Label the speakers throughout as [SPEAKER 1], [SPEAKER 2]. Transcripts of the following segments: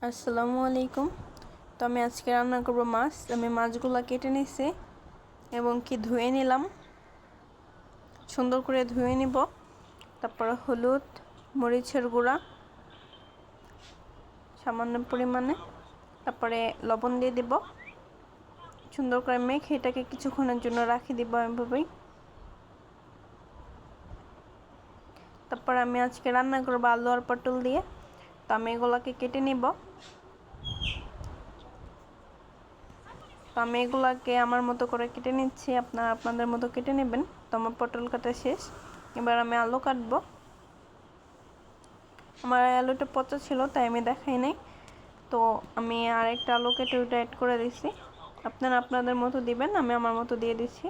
[SPEAKER 1] আসসালামু আলাইকুম। তো আমি আজকে রান্না করব মাছ। আমি মাছগুলো কেটে নিছি এবং ধুয়ে নিলাম, সুন্দর করে ধুয়ে নিব। তারপরে হলুদ, মরিচের গুঁড়া সামান্য পরিমাণে, তারপরে লবণ দিয়ে দিব। সুন্দর করে মেখে এটাকে কিছুক্ষণের জন্য রাখি দিব এভাবেই। তারপর আমি আজকে রান্না করব আলু আর পটল দিয়ে। তো আমি এগুলোকে কেটে নিব। তো আমি এগুলাকে আমার মতো করে কেটে নিচ্ছি, আপনারা আপনাদের মতো কেটে নেবেন। তো আমার পটল কাটা শেষ, এবার আমি আলু কাটবো। আমার আলুটা পচা ছিল তাই আমি দেখাই নাই, তো আমি আরেকটা আলু কেটে ওইটা অ্যাড করে দিছি। আপনারা আপনাদের মতো দিবেন, আমি আমার মতো দিয়ে দিচ্ছি।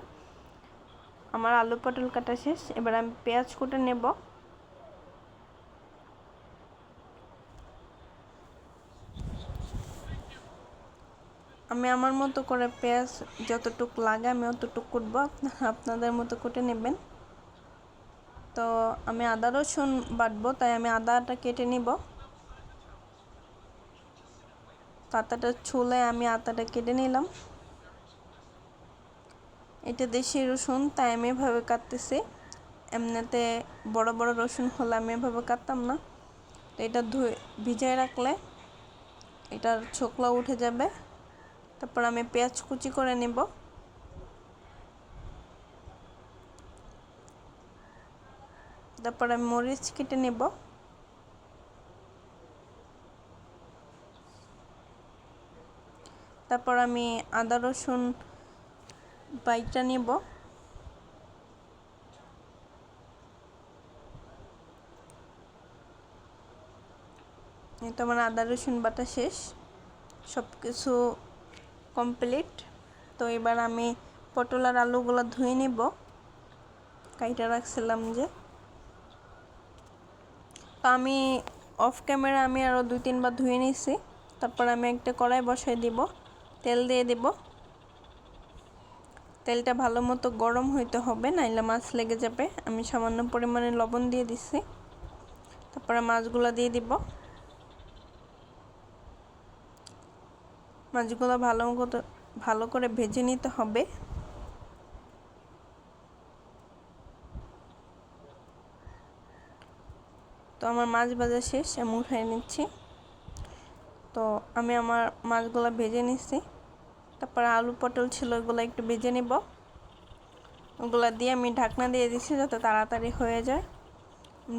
[SPEAKER 1] আমার আলু পটল কাটা শেষ, এবার আমি পেঁয়াজ কুটে নেব। আমি আমার মতো করে পেঁয়াজ যতটুকু লাগে আমি অতটুকু কুটবো, আপনাদের মতো কুটে নেবেন। তো আমি আদা রসুন বাটবো, তাই আমি আদাটা কেটে নিব। পাতাটা ছুলে আমি আদাটা কেটে নিলাম। এটা দেশি রসুন তাই আমি এভাবে কাটতেছি, এমনিতে বড় বড় রসুন হলে আমি এভাবে কাটতাম না। তো এটা ধুয়ে ভিজায় রাখলে এটার ছোকলা উঠে যাবে। তারপর আমি পেঁয়াজ কুচি করে নেব। তারপর আমি মরিচ কেটে নেব। তারপর আমি আদা রসুন বাইটা নেব। এই তো আমার আদা রসুন বাটা শেষ, সব কিছু কমপ্লিট। তো এবার আমি পটল আর আলুগুলো ধুয়ে নেব, কাইটা রাখছিলাম যে। তো আমি অফ ক্যামেরা আমি আরও 2-3 বার ধুয়ে নিছি। তারপর আমি একটা কড়াই বসাই দিব, তেল দিয়ে দিব। তেলটা ভালো মতো গরম হইতে হবে, নাইলে মাছ লেগে যাবে। আমি সামান্য পরিমাণে লবণ দিয়ে দিছি। তারপরে মাছগুলো দিয়ে দিব। মাছগুলো ভালো করে ভেজে নিতে হবে। তো আমার মাছ ভাজা শেষ, আমি উঠাই নিচ্ছি। তো আমি আমার মাছগুলো ভেজে নিচ্ছি। তারপর আলু পটল ছিল ওগুলো একটু ভেজে নিব। ওগুলো দিয়ে আমি ঢাকনা দিয়ে দিচ্ছি যাতে তাড়াতাড়ি হয়ে যায়।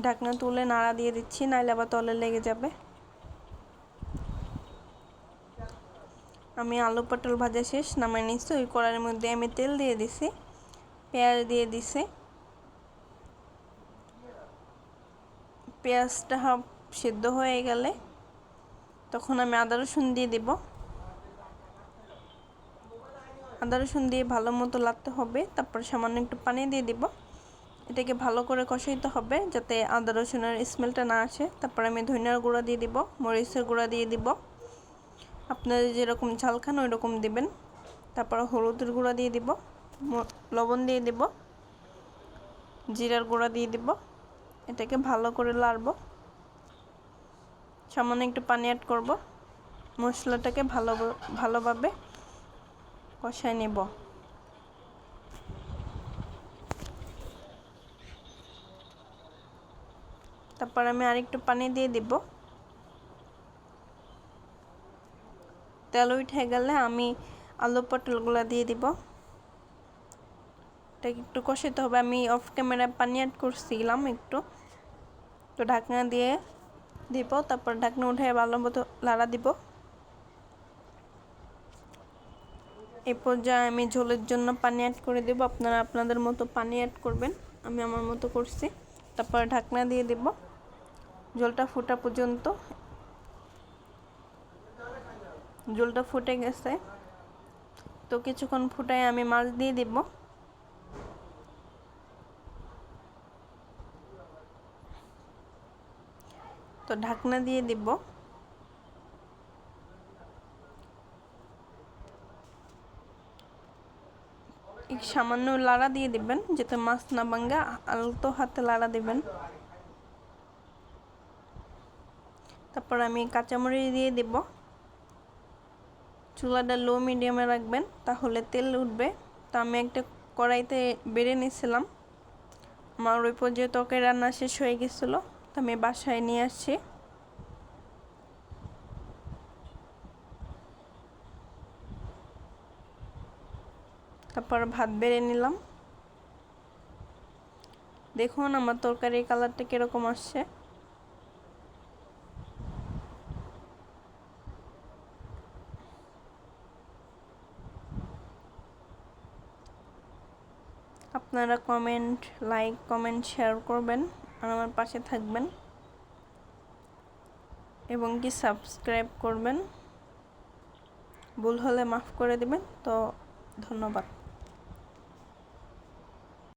[SPEAKER 1] ঢাকনা তুলে নাড়া দিয়ে দিচ্ছি, নাইলে আবার তলে লেগে যাবে। আমি আলু পটল ভাজা শেষ, নামাই নিচ্ছি। ওই কড়াইয়ের মধ্যে আমি তেল দিয়ে দিছি, পেঁয়াজ দিয়ে দিছি। পেঁয়াজটা সিদ্ধ হয়ে গেলে তখন আমি আদা রসুন দিয়ে দিব। আদা রসুন দিয়ে ভালো মতো লাগতে হবে। তারপর সামান্য একটু পানি দিয়ে দিব। এটাকে ভালো করে কষাইতে হবে যাতে আদা রসুনের স্মেলটা না আসে। তারপর আমি ধনিয়ার গুঁড়া দিয়ে দিব, মরিচের গুঁড়া দিয়ে দিব। আপনারা যেরকম ঝাল খান ওই রকম দিবেন। তারপর হলুদের গুঁড়া দিয়ে দিব, লবণ দিয়ে দিব, জিরার গুঁড়া দিয়ে দিব। এটাকে ভালো করে লাড়ব। সামান্য একটু পানি অ্যাড করব। মশলাটাকে ভালোভাবে কষায় নেব। তারপর আমি আরেকটু পানি দিয়ে দিব। তেল উঠে গেলে আমি আলু পটলগুলো দিয়ে দিব। এটাকে একটু কষাতে হবে। আমি অফ ক্যামেরায় পানি অ্যাড করছিলাম একটু, তো ঢাকনা দিয়ে দিব। তারপর ঢাকনা উঠে ভালো মতো লাড়া দিব। এই পর্যায়ে আমি ঝোলের জন্য পানি অ্যাড করে দেব। আপনারা আপনাদের মতো পানি অ্যাড করবেন, আমি আমার মতো করছি। তারপর ঢাকনা দিয়ে দেব ঝোলটা ফোটা পর্যন্ত। ঝোলটা ফুটে গেছে, তো কিছুক্ষণ ফুটায় আমি মাছ দিয়ে দিব। তো ঢাকনা দিয়ে দিব। সামান্য লাড়া দিয়ে দিবেন যাতে মাছ না ভাঙে, আলতো হাতে লাড়া দিবেন। তারপর আমি কাঁচামরিচ দিয়ে দেব। চুলাটা লো মিডিয়ামে রাখবেন, তাহলে তেল উঠবে। তো আমি একটা কড়াইতে বেড়ে নিয়েছিলাম। আমার ওই পর্যায়ে তরকারি রান্না শেষ হয়ে গেছিলো, তো আমি বাসায় নিয়ে আসছি। তারপর ভাত বেড়ে নিলাম। দেখুন আমার তরকারির কালারটা কিরকম আসছে। আপনারা লাইক কমেন্ট শেয়ার করবেন আর আমার পাশে থাকবেন এবং কি সাবস্ক্রাইব করবেন। ভুল হলে মাফ করে দিবেন। তো ধন্যবাদ।